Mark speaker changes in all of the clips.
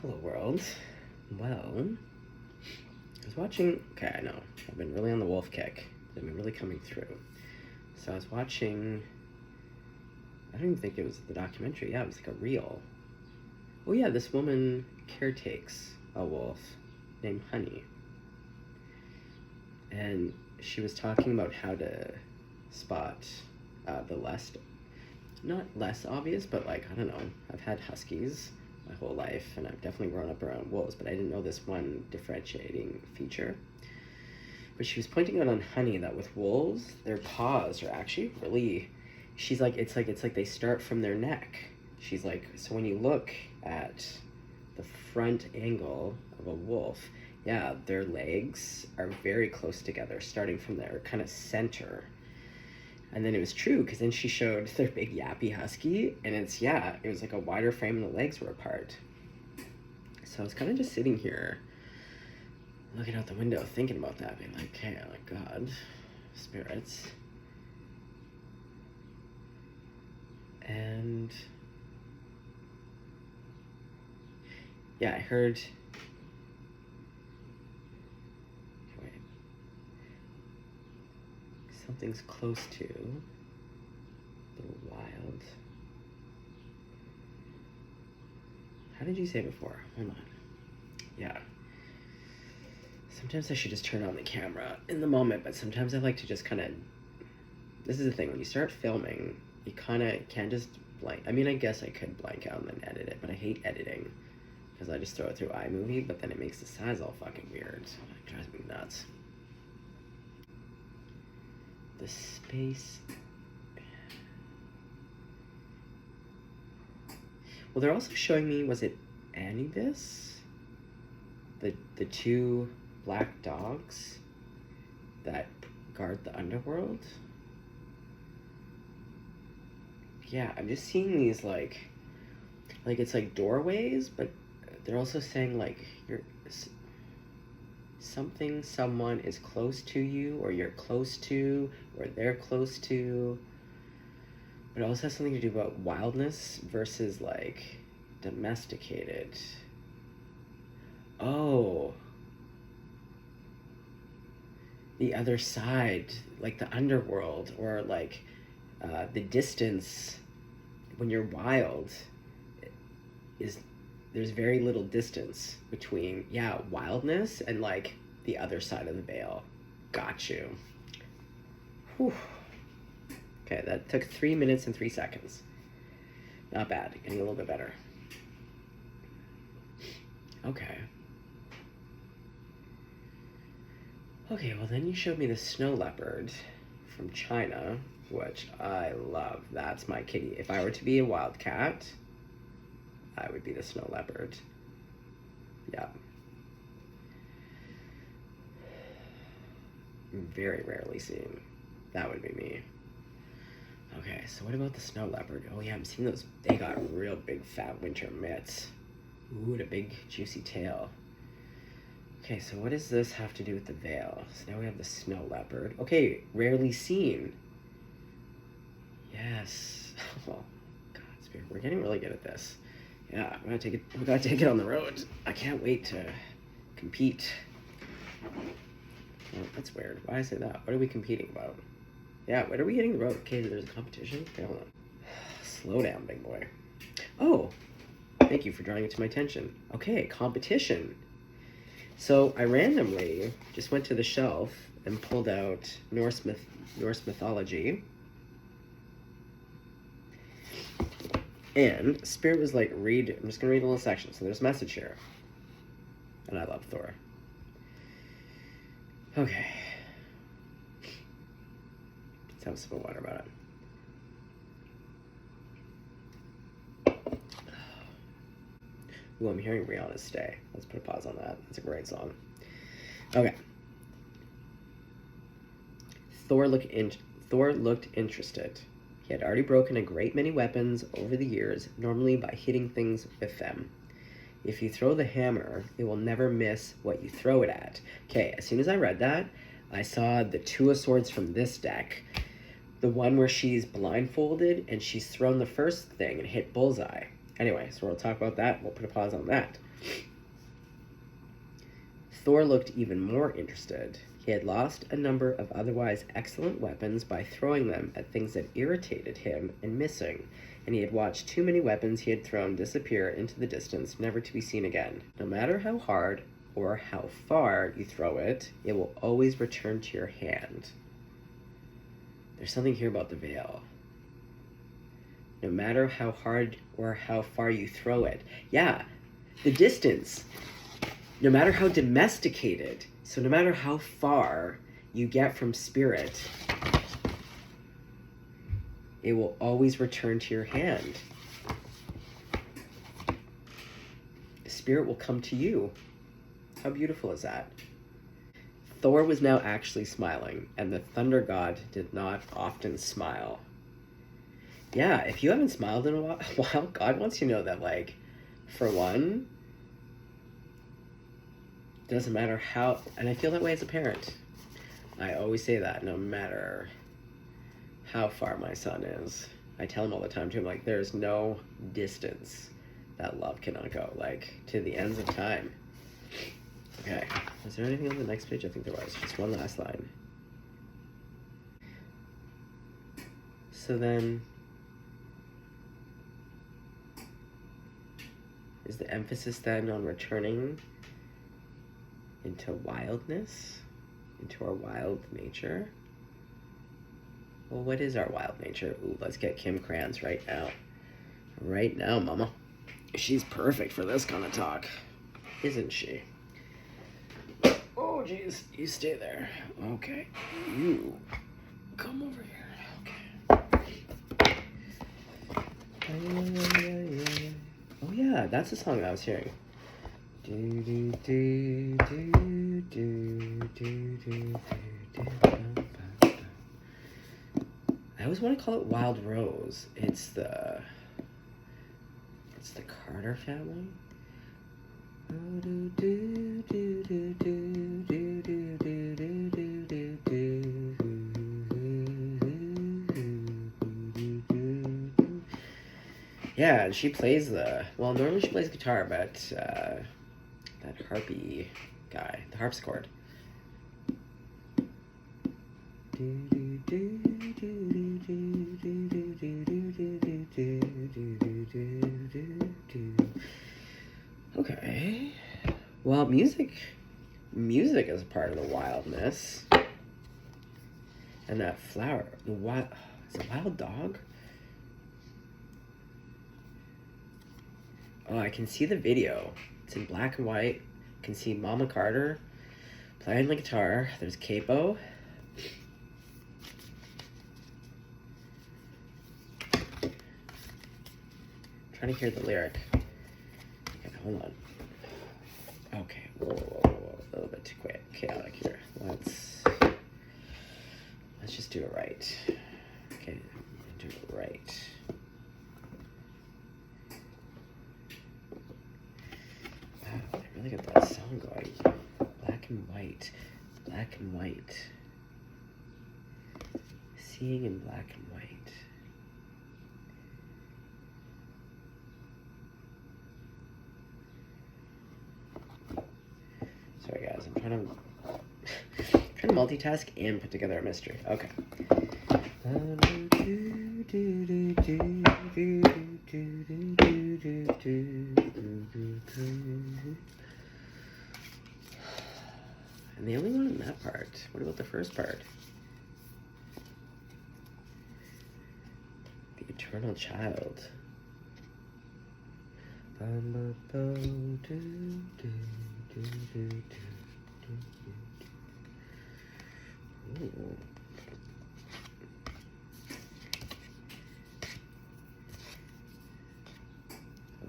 Speaker 1: Hello world. Well, I was watching, okay, I know, I've been really on the wolf kick. They've been really coming through. So I was watching, I don't even think it was the documentary, yeah, it was like a reel. Oh yeah, this woman caretakes a wolf named Honey. And she was talking about how to spot the not less obvious, but like, I don't know, I've had huskies my whole life, and I've definitely grown up around wolves, but I didn't know this one differentiating feature. But she was pointing out on Honey that with wolves, their paws are actually really, she's like, it's like they start from their neck. She's like, so when you look at the front angle of a wolf, yeah, their legs are very close together, starting from their kind of center. And then it was true, because then she showed their big yappy husky, and it was like a wider frame and the legs were apart. So I was kind of just sitting here, looking out the window, thinking about that, being like, hey, like, God, spirits. And yeah, I heard, wait, something's close to the wild. How did you say before? Hold on. Yeah. Sometimes I should just turn on the camera in the moment, but sometimes I like to just kind of, this is the thing, when you start filming, you kind of can't just blank. I mean, I guess I could blank out and then edit it, but I hate editing because I just throw it through iMovie, but then it makes the size all fucking weird. So it drives me nuts. The space. Well, they're also showing me, was it Anubis? The two black dogs that guard the underworld? Yeah, I'm just seeing these like it's like doorways, but they're also saying like someone is close to you, or you're close to, or they're close to. But it also has something to do about wildness versus like domesticated. Oh. The other side, like the underworld, or like the distance when you're wild is, there's very little distance between, yeah, wildness and like the other side of the veil. Got you. Whew. Okay, that took 3 minutes and 3 seconds. Not bad, getting a little bit better. Okay. Okay, well then you showed me the snow leopard from China, which I love. That's my kitty. If I were to be a wild cat, I would be the snow leopard. Yeah. Very rarely seen. That would be me. Okay, so what about the snow leopard? Oh yeah, I'm seeing those. They got real big fat winter mitts. Ooh, the big juicy tail. Okay, so what does this have to do with the veil? So now we have the snow leopard. Okay, rarely seen. Yes. Oh, God, Spirit, we're getting really good at this. Yeah, we gotta take it on the road. I can't wait to compete. Oh, that's weird. Why did I say that? What are we competing about? Yeah, what are we hitting the road? Okay, there's a competition? Okay, hold on. Slow down, big boy. Oh, thank you for drawing it to my attention. Okay, competition. So I randomly just went to the shelf and pulled out Norse mythology. And Spirit was like, read, I'm just going to read a little section. So there's a message here. And I love Thor. Okay. Let's have a sip of water about it. Ooh, I'm hearing Rihanna's Stay. Let's put a pause on that. That's a great song. Okay. Thor looked interested. He had already broken a great many weapons over the years, normally by hitting things with them. If you throw the hammer, it will never miss what you throw it at. Okay, as soon as I read that, I saw the Two of Swords from this deck. The one where she's blindfolded and she's thrown the first thing and hit bullseye. Anyway, so we'll talk about that. We'll put a pause on that. Thor looked even more interested. He had lost a number of otherwise excellent weapons by throwing them at things that irritated him and missing, and he had watched too many weapons he had thrown disappear into the distance, never to be seen again. No matter how hard or how far you throw it, it will always return to your hand. There's something here about the veil. No matter how hard or how far you throw it. Yeah, the distance. No matter how domesticated, so no matter how far you get from spirit, it will always return to your hand. Spirit will come to you. How beautiful is that? Thor was now actually smiling, and the thunder god did not often smile. Yeah, if you haven't smiled in a while, God wants you to know that, like, for one, doesn't matter how, and I feel that way as a parent. I always say that, no matter how far my son is. I tell him all the time too, I'm like, there's no distance that love cannot go, like, to the ends of time. Okay, is there anything on the next page? I think there was, just one last line. So then, is the emphasis then on returning into wildness, into our wild nature? Well, what is our wild nature? Ooh, let's get Kim Kranz right now. Right now, mama. She's perfect for this kind of talk, isn't she? Oh, jeez, you stay there. Okay, you come over here. Okay. Oh yeah, that's the song I was hearing. Do do do do do do do do. I always want to call it Wild Rose. It's the Carter family. Yeah, and she plays normally she plays guitar, but that harpy guy, the harpsichord. Okay. Well, music is a part of the wildness. And that flower, is it a wild dog? Oh, I can see the video. It's in black and white. I can see Mama Carter playing the guitar. There's Capo. Trying to hear the lyric. Okay, hold on. Okay, whoa. A little bit too chaotic here. Let's just do it right. Okay, do it right. Wow, they really got that song going. Black and white. Black and white. Seeing in black and white. Sorry guys, I'm trying to multitask and put together a mystery. Okay. And the only one in that part. What about the first part? The eternal child. Ooh.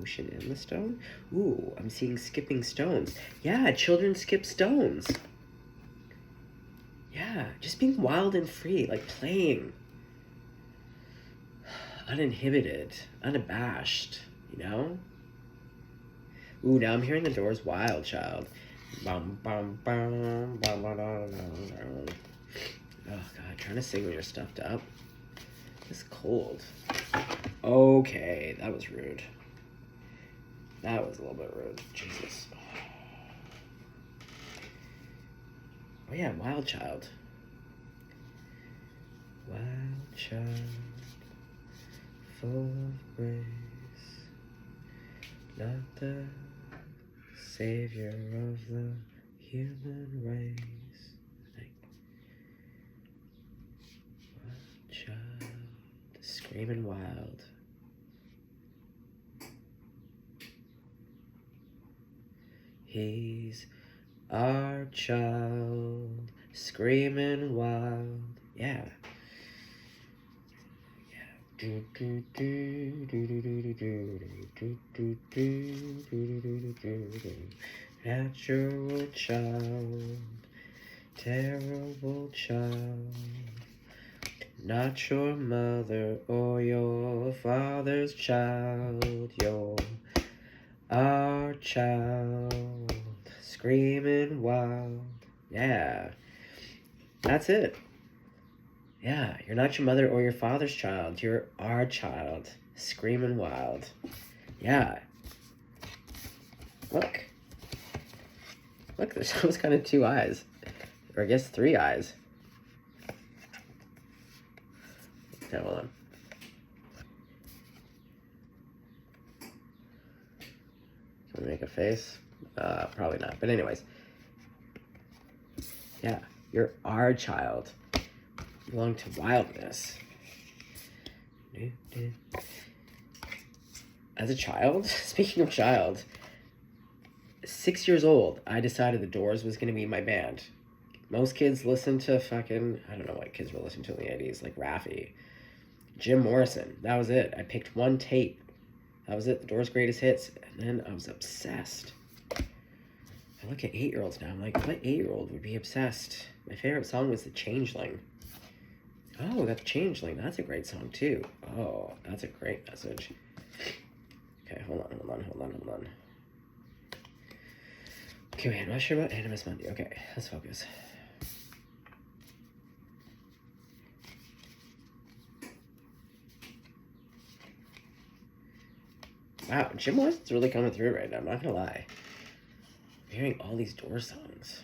Speaker 1: Ocean in the stone? Ooh, I'm seeing skipping stones. Yeah, children skip stones. Yeah, just being wild and free, like playing. Uninhibited, unabashed, you know? Ooh, now I'm hearing the Doors' Wild Child. Bum, bum, bum, bum, bum, bum, bum. Oh, God, trying to sing when you're stuffed up. It's cold. Okay, that was rude. That was a little bit rude. Jesus. Oh yeah, Wild Child. Wild child, full of grace, not the savior of the human race. Wild child, screaming wild. He's our child, screaming wild. Yeah. Natural child, terrible child, not your mother or your father's child. You're our child, screaming wild. Yeah, that's it. Yeah, you're not your mother or your father's child. You're our child, screaming wild. Yeah. Look, there's almost kind of 2 eyes. Or I guess 3 eyes. Okay, hold on. Can we make a face? Probably not. But anyways. Yeah, you're our child. You belong to wildness. As a child, speaking of child, 6 years old, I decided The Doors was going to be my band. Most kids listen to fucking, I don't know what kids were listening to in the 80s, like Raffi. Jim Morrison, that was it. I picked one tape. That was it, The Doors' greatest hits. And then I was obsessed. I look at 8-year-olds now, I'm like, what 8-year-old would be obsessed? My favorite song was The Changeling. Oh, that's Changeling. That's a great song, too. Oh, that's a great message. Okay, hold on. Okay, wait, I'm not sure about Animus Mundi. Okay, let's focus. Wow, Jim Morrison's really coming through right now, I'm not gonna lie. I'm hearing all these Doors songs.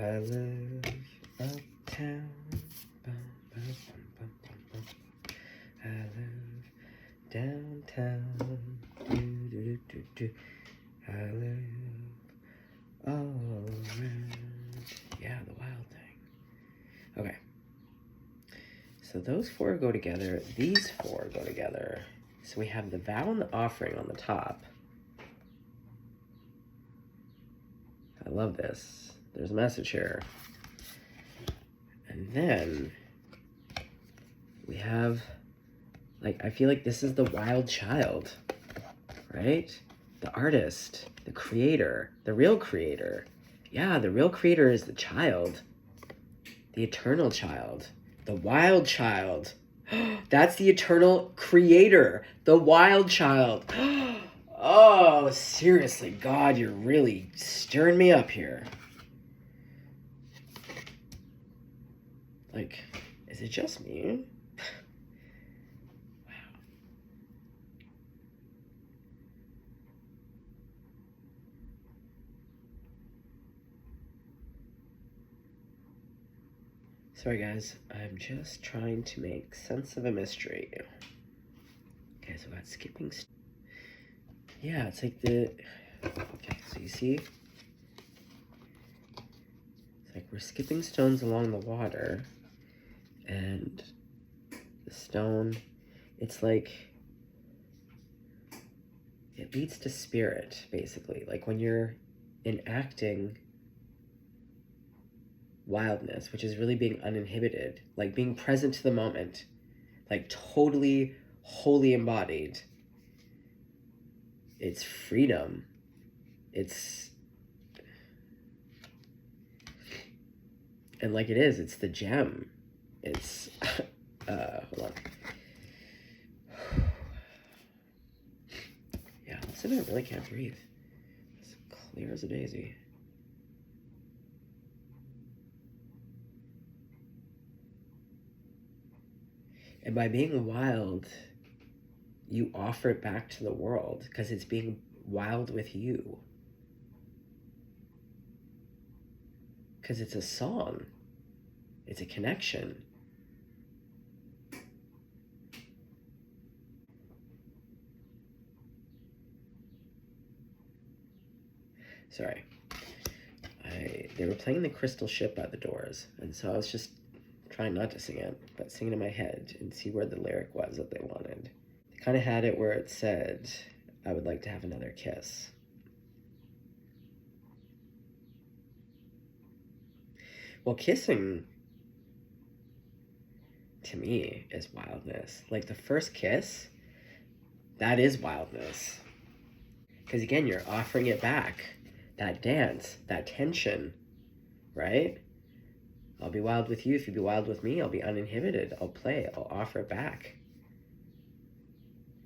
Speaker 1: I live uptown. I live downtown. I live all around. Yeah, the wild thing. Okay. So those 4 go together. These 4 go together. So we have the vow and the offering on the top. I love this. There's a message here. And then we have, like, I feel like this is the wild child, right? The artist, the creator, the real creator. Yeah, the real creator is the child, the eternal child, the wild child. That's the eternal creator, the wild child. Oh, seriously, God, you're really stirring me up here. Like, is it just me? Wow. Sorry, guys. I'm just trying to make sense of a mystery. Okay, so we got skipping. Yeah, it's like the... Okay, so you see? It's like we're skipping stones along the water. And the stone, it's like... It leads to spirit, basically. Like when you're enacting wildness, which is really being uninhibited, like being present to the moment, like totally, wholly embodied. It's freedom. It's, and like it is, it's the gem. It's, hold on. Yeah, listen, I really can't breathe. It's clear as a daisy. And by being wild, you offer it back to the world because it's being wild with you. Because it's a song. It's a connection. Sorry. They were playing The Crystal Ship by the Doors, and so I was just trying not to sing it, but sing it in my head and see where the lyric was that they wanted. They kind of had it where it said, I would like to have another kiss. Well, kissing, to me, is wildness. Like, the first kiss, that is wildness. Because, again, you're offering it back. That dance, that tension, right? I'll be wild with you. If you be wild with me, I'll be uninhibited. I'll play. I'll offer it back.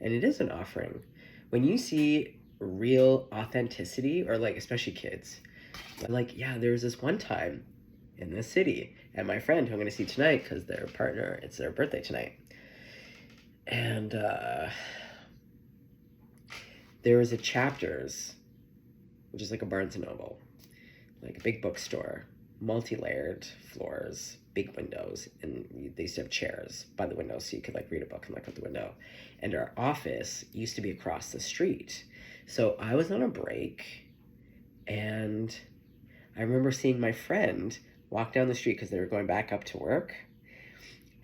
Speaker 1: And it is an offering. When you see real authenticity, or like, especially kids, like, yeah, there was this one time in this city, and my friend who I'm going to see tonight, because their partner, it's their birthday tonight. And there was a Chapters, which is like a Barnes & Noble, like a big bookstore, multi-layered floors, big windows, and they used to have chairs by the window so you could like read a book and look out the window. And our office used to be across the street. So I was on a break, and I remember seeing my friend walk down the street because they were going back up to work.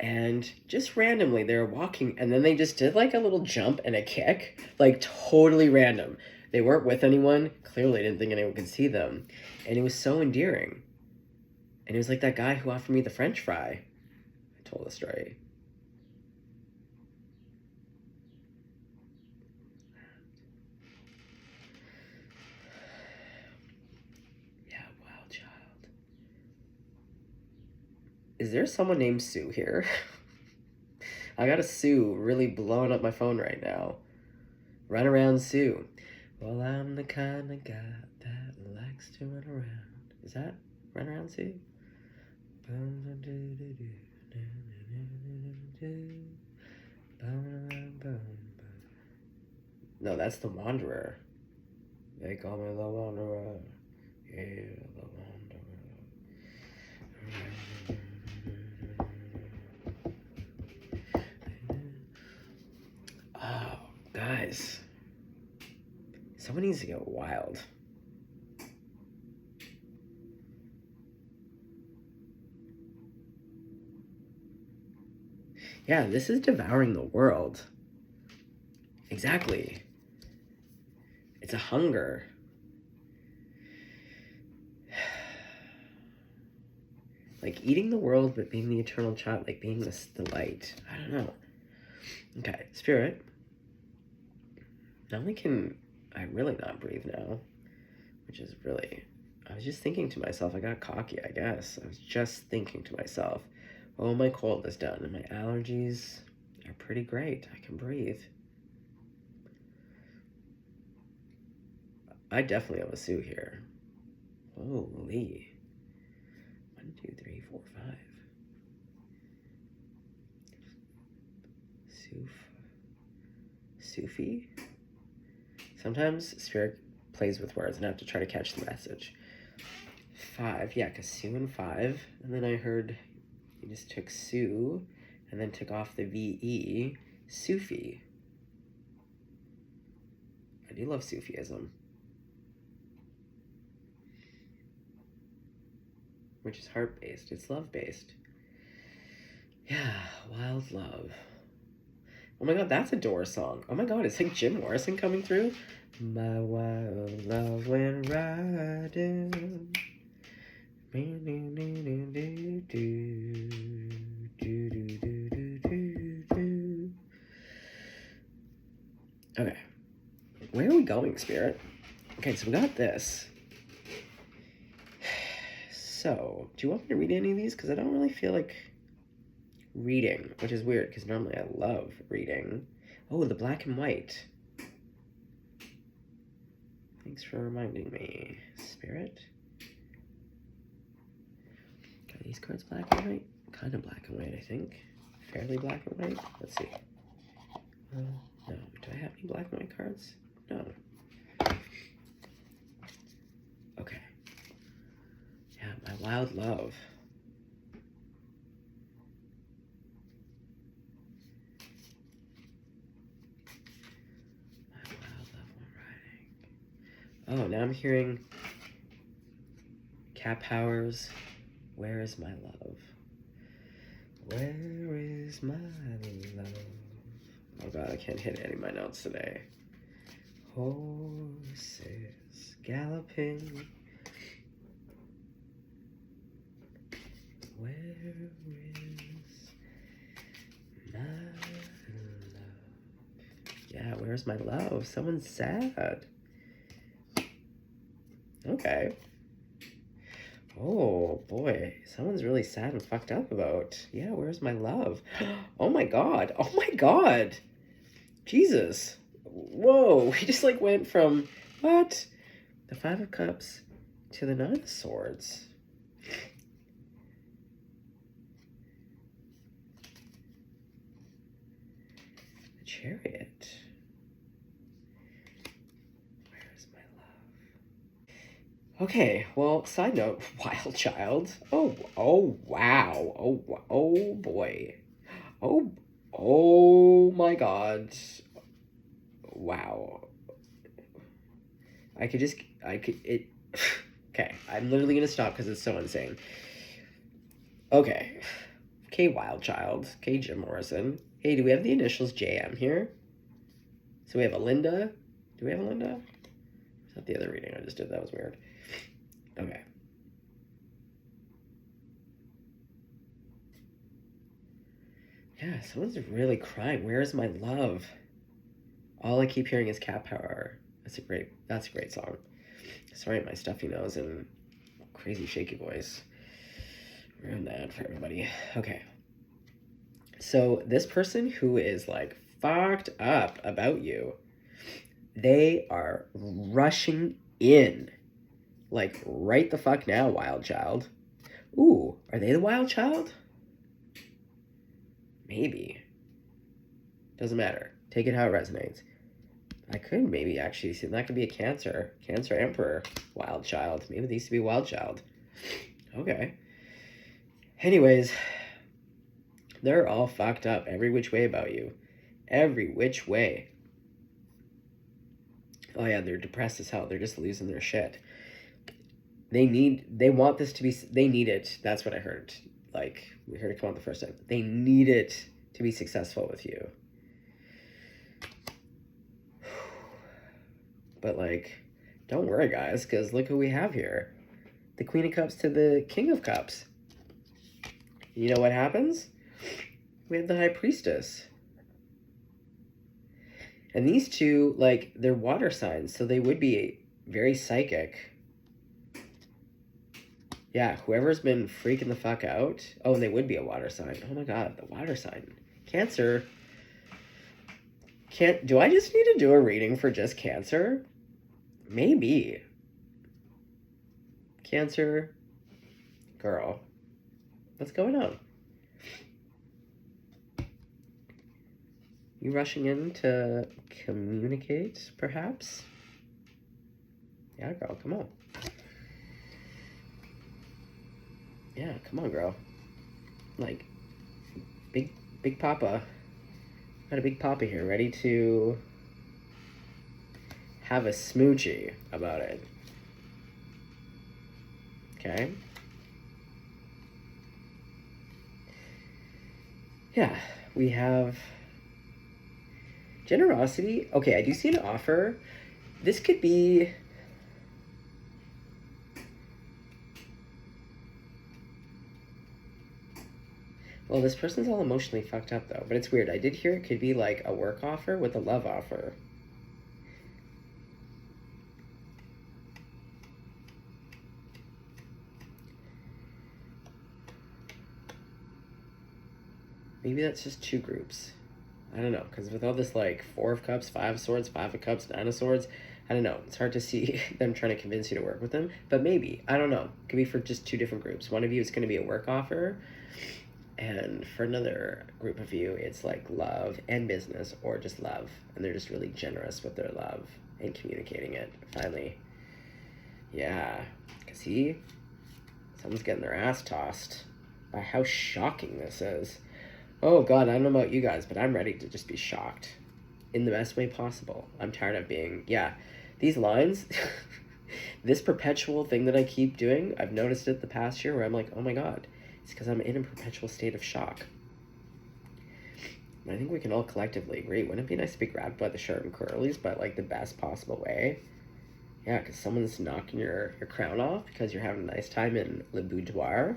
Speaker 1: And just randomly, they were walking, and then they just did like a little jump and a kick, like totally random. They weren't with anyone. Clearly didn't think anyone could see them. And it was so endearing. And it was like that guy who offered me the French fry. I told the story. Yeah, wild child. Is there someone named Sue here? I got a Sue really blowing up my phone right now. Run around Sue. Well, I'm the kind of guy that likes to run around. Is that Run Around Sue? No, that's The Wanderer. They call me The Wanderer. Yeah, The Wanderer. Oh, guys. Someone needs to get wild. Yeah, this is devouring the world. Exactly. It's a hunger. Like eating the world, but being the eternal child, like being the light. I don't know. Okay, Spirit. Not only can I really not breathe now, which is really, I was just thinking to myself, I got cocky, I guess. I was just thinking to myself, oh, my cold is done, and my allergies are pretty great. I can breathe. I definitely have a Sue here. Holy. 1, 2, 3, 4, 5. Sufi? Sometimes Spirit plays with words and I have to try to catch the message. 5, yeah, because Sue and 5. And then I heard you just took Sue and then took off the V-E. Sufi. I do love Sufism. Which is heart-based. It's love-based. Yeah, wild love. Oh my god, that's a Doors song. Oh my god, is like Jim Morrison coming through? My wild love went riding. Okay. Where are we going, Spirit? Okay, so we got this. So, do you want me to read any of these? Because I don't really feel like reading, which is weird because normally I love reading. Oh, the black and white. Thanks for reminding me, Spirit. Are these cards black and white? Kind of black and white, I think. fairly black and white. Let's see. No. Do I have any black and white cards? No. Okay. Yeah, my wild love. My wild love went riding. Oh, now I'm hearing Cat Powers. Where is my love? Where is my love? Oh god, I can't hit any of my notes today. Horses galloping. Where is my love? Yeah, where's my love? Someone's sad. Okay. Oh boy, someone's really sad and fucked up about. Yeah, where's my love? Oh my god. Oh my god. Jesus. Whoa, we just like went from what? The Five of Cups to the Nine of Swords. The Chariot. Where's my love? Okay, well, side note, Wild Child. Oh wow. Oh boy. Oh my god. Wow. Okay, I'm literally gonna stop because it's so insane. Okay. Okay, Wild Child. Okay, Jim Morrison. Hey, do we have the initials JM here? So we have a Linda. Do we have a Linda? Is that the other reading I just did? That was weird. Okay. Yeah, someone's really crying. Where's my love? All I keep hearing is Cat Power. That's a great song. Sorry, my stuffy nose and crazy shaky voice. Ruined that for everybody. Okay. So this person who is like fucked up about you, they are rushing in. Like right the fuck now, Wild Child. Ooh, are they the Wild Child? Maybe. Doesn't matter. Take it how it resonates. I could maybe actually see that could be a Cancer Emperor, Wild Child. Maybe these to be Wild Child. Okay. Anyways, they're all fucked up every which way about you. Every which way. Oh yeah, they're depressed as hell. They're just losing their shit. They need it. That's what I heard. Like, we heard it come out the first time. They need it to be successful with you. But, like, don't worry, guys, because look who we have here. The Queen of Cups to the King of Cups. You know what happens? We have the High Priestess. And these two, like, they're water signs, so they would be very psychic. Yeah, whoever's been freaking the fuck out. Oh, and they would be a water sign. Oh my god, the water sign. Cancer. Do I just need to do a reading for just Cancer? Maybe. Cancer. Girl. What's going on? You rushing in to communicate, perhaps? Yeah, girl, come on. Yeah, come on, girl. Like, big papa. Got a big papa here, ready to have a smoochie about it. Okay? Yeah, we have generosity. Okay, I do see an offer. This could be... Well, this person's all emotionally fucked up, though. But it's weird. I did hear it could be, like, a work offer with a love offer. Maybe that's just two groups. I don't know. Because with all this, like, 4 of Cups, 5 of Swords, 5 of Cups, 9 of Swords, I don't know. It's hard to see them trying to convince you to work with them. But maybe. I don't know. Could be for just two different groups. One of you is going to be a work offer. And for another group of you, it's like love and business, or just love. And they're just really generous with their love and communicating it. Finally. Yeah. Because someone's getting their ass tossed by how shocking this is. Oh, God, I don't know about you guys, but I'm ready to just be shocked in the best way possible. I'm tired of being, these lines, this perpetual thing that I keep doing, I've noticed it the past year where I'm like, oh my God. It's because I'm in a perpetual state of shock. And I think we can all collectively agree. Wouldn't it be nice to be grabbed by the short and curlies, but like the best possible way? Yeah, because someone's knocking your crown off because you're having a nice time in Le Boudoir.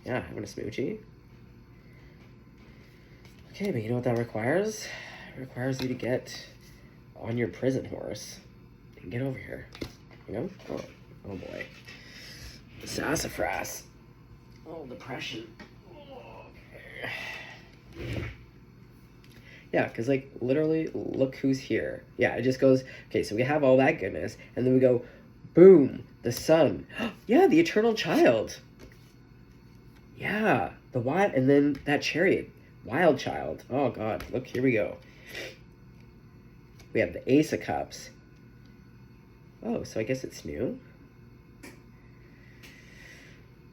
Speaker 1: Yeah, having a smoochie. Okay, but you know what that requires? It requires you to get on your prison horse and get over here. You know? Oh boy. Sassafras. Oh, depression. Okay. Yeah, because, like, literally, look who's here. Yeah, it just goes, okay, so we have all that goodness, and then we go, boom, the sun. Yeah, the eternal child. Yeah, the wild, and then that chariot, wild child. Oh, God, look, here we go. We have the Ace of Cups. Oh, so I guess it's new?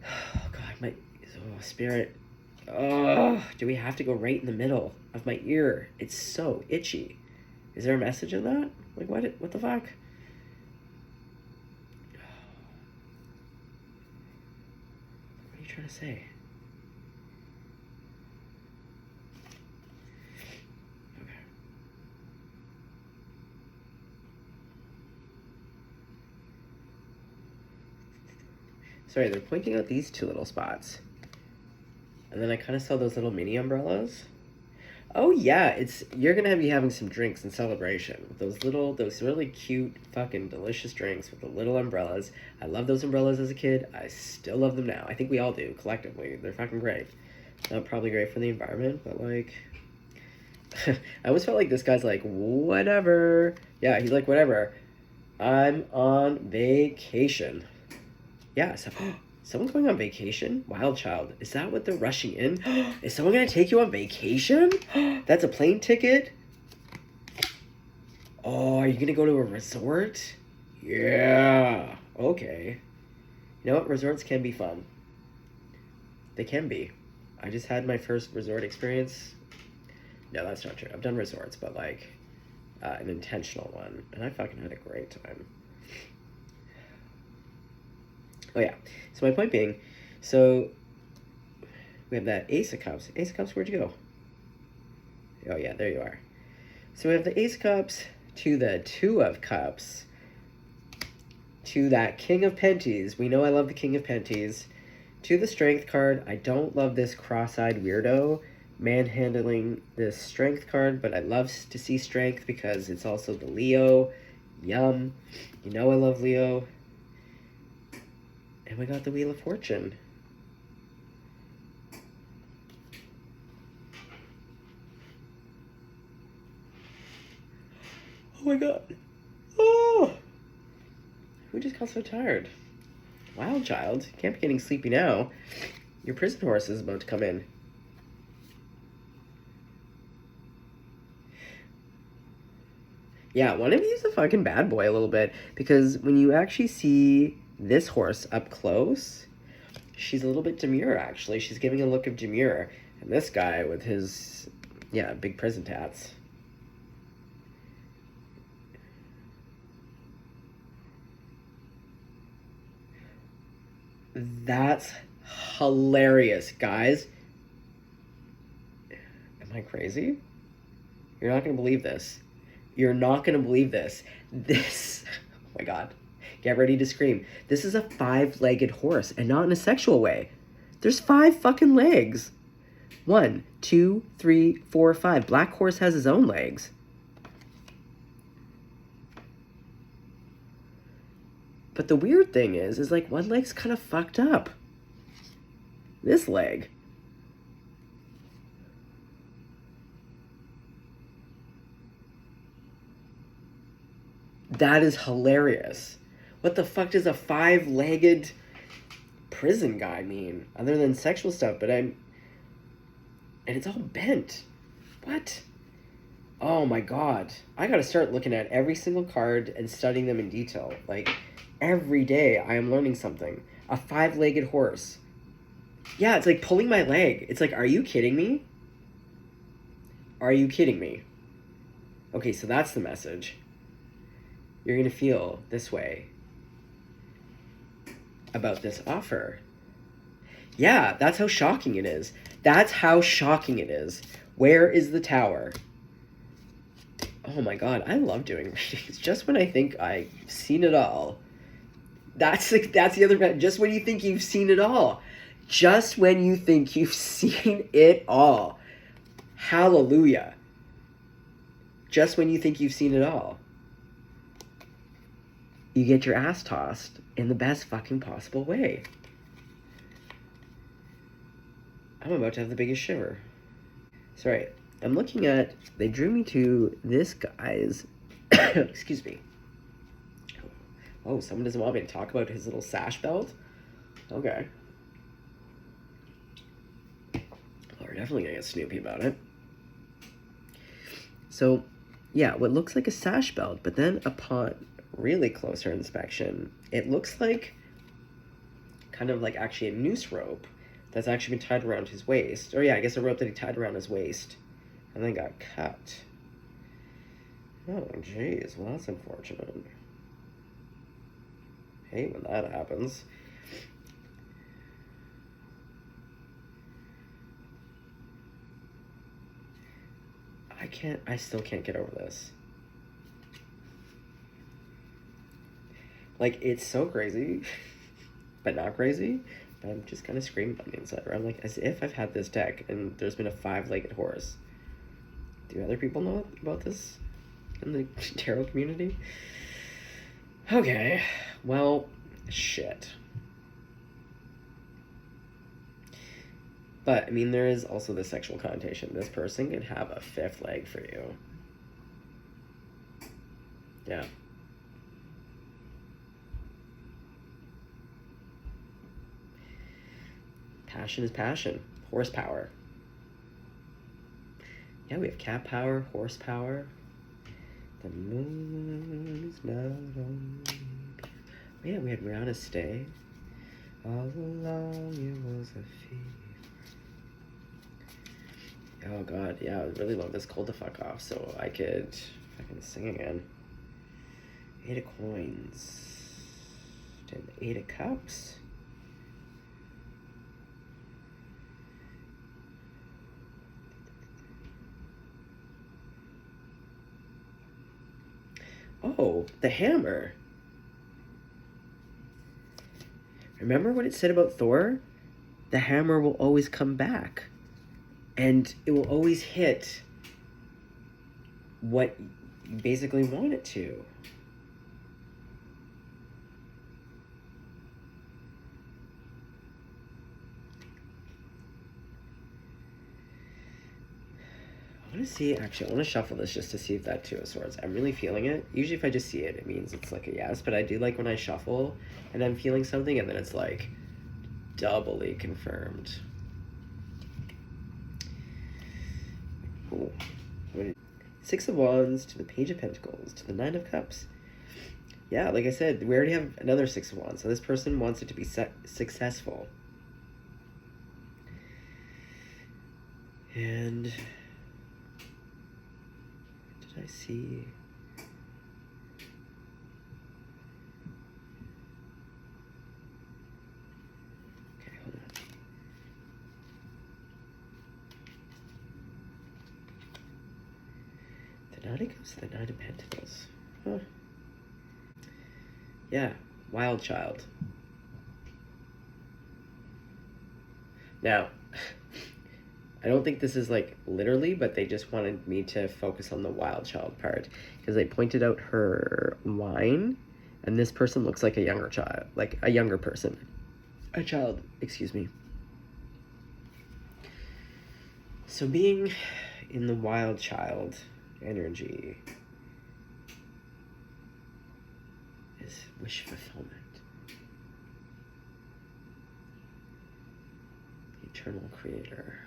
Speaker 1: Oh, God, my spirit. Oh, do we have to go right in the middle of my ear? It's so itchy. Is there a message in that? Like, what the fuck? What are you trying to say? Okay. Sorry, they're pointing out these two little spots. And then I kind of saw those little mini umbrellas. Oh yeah, you're gonna be having some drinks in celebration. Those really cute, fucking delicious drinks with the little umbrellas. I love those umbrellas as a kid. I still love them now. I think we all do, collectively. They're fucking great. Not probably great for the environment, but like... I always felt like this guy's like, whatever. Yeah, he's like, whatever. I'm on vacation. Yeah, so... Someone's going on vacation? Wild child. Is that what they're rushing in? Is someone going to take you on vacation? That's a plane ticket? Oh, are you going to go to a resort? Yeah. Okay. You know what? Resorts can be fun. They can be. I just had my first resort experience. No, that's not true. I've done resorts, but like an intentional one. And I fucking had a great time. Oh, yeah. So my point being, so we have that Ace of Cups. Ace of Cups, where'd you go? Oh, yeah, there you are. So we have the Ace of Cups to the Two of Cups to that King of Penties. We know I love the King of Penties. To the Strength card. I don't love this cross-eyed weirdo manhandling this Strength card, but I love to see Strength because it's also the Leo. Yum. You know I love Leo. And we got the Wheel of Fortune. Oh my God. Oh! Who just got so tired? Wild child. You can't be getting sleepy now. Your prison horse is about to come in. Yeah, one of you's a fucking bad boy a little bit. Because when you actually see this horse up close, she's a little bit demure, actually. She's giving a look of demure. And this guy with his, big prison tats. That's hilarious, guys. Am I crazy? You're not going to believe this. You're not going to believe this. This, oh my God. Get ready to scream. This is a 5-legged horse, and not in a sexual way. There's 5 fucking legs. 1, 2, 3, 4, 5. Black horse has his own legs. But the weird thing is like one leg's kind of fucked up. This leg. That is hilarious. What the fuck does a 5-legged prison guy mean? Other than sexual stuff, but And it's all bent. What? Oh my god. I gotta start looking at every single card and studying them in detail. Like, every day I am learning something. A 5-legged horse. Yeah, it's like pulling my leg. It's like, are you kidding me? Are you kidding me? Okay, so that's the message. You're gonna feel this way about this offer. Yeah, that's how shocking it is. That's how shocking it is. Where is the tower? Oh my god, I love doing readings. Just when I think I've seen it all. That's the other. Just when you think you've seen it all. Just when you think you've seen it all. Hallelujah. Just when you think you've seen it all. You get your ass tossed in the best fucking possible way. I'm about to have the biggest shiver. Sorry, I'm looking at, they drew me to this guy's, excuse me. Oh, someone doesn't want me to talk about his little sash belt? Okay. Well, we're definitely gonna get snoopy about it. So, yeah, what looks like a sash belt, but then upon really closer inspection, it looks like kind of like actually a noose rope that's actually been tied around his waist. Or yeah, I guess a rope that he tied around his waist and then got cut. Oh, jeez. Well, that's unfortunate. Hate when that happens. I still can't get over this. Like, it's so crazy, but not crazy. But I'm just kind of screaming on the inside. Or I'm like, as if I've had this deck and there's been a 5-legged horse. Do other people know about this in the tarot community? Okay, well, shit. But, I mean, there is also the sexual connotation. This person can have a 5th leg for you. Yeah. Passion is passion. Horsepower. Yeah, we have cat power, horsepower. The moon is not on me. Oh, yeah, we had Rihanna Stay. All along it was a fever. Oh god, yeah, I really love this Cold the Fuck Off, so I could sing again. 8 of coins. Then 8 of cups. Oh, the hammer. Remember what it said about Thor? The hammer will always come back. And it will always hit what you basically want it to. I want to see, actually, I want to shuffle this just to see if that 2 of Swords. I'm really feeling it. Usually if I just see it, it means it's like a yes, but I do like when I shuffle and I'm feeling something and then it's like doubly confirmed. Cool. 6 of Wands to the Page of Pentacles to the 9 of Cups. Yeah, like I said, we already have another 6 of Wands, so this person wants it to be successful. And what did I see? Okay, hold on. The Knight of Cups, the Knight of Pentacles. Huh. Yeah, Wild Child. Now, I don't think this is like literally, but they just wanted me to focus on the Wild Child part because they pointed out her wine, and this person looks like a younger child, like a younger person. A child, excuse me. So being in the Wild Child energy is wish fulfillment. The eternal creator.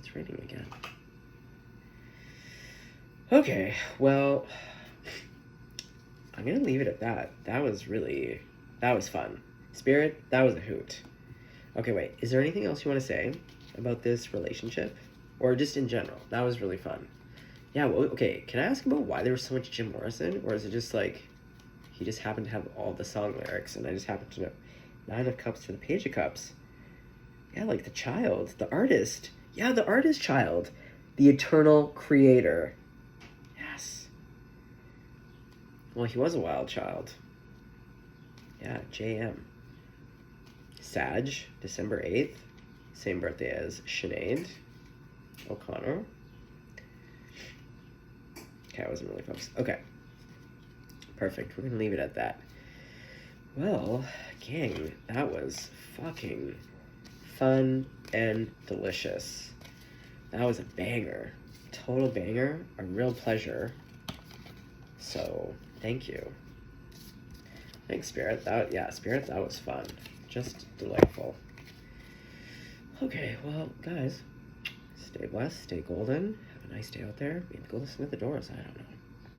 Speaker 1: it's raining again. Okay, well, I'm gonna leave it at that. That was fun. Spirit, that was a hoot. Okay, wait, is there anything else you want to say about this relationship? Or just in general? That was really fun. Yeah, well, okay, can I ask about why there was so much Jim Morrison? Or is it just like, he just happened to have all the song lyrics, and I just happened to know Nine of Cups to the Page of Cups. Yeah, like the child, the artist. Yeah, the artist child. The eternal creator. Yes. Well, he was a wild child. Yeah, JM. Sag, December 8th. Same birthday as Sinead O'Connor. Okay, I wasn't really focused. Okay. Perfect. We're going to leave it at that. Well, gang, that was fucking fun and delicious. That was a banger. Total banger. A real pleasure. So, thank you. Thanks, Spirit. Spirit, that was fun. Just delightful. Okay, well, guys, stay blessed, stay golden. Have a nice day out there. Maybe go listen to the Doors. I don't know.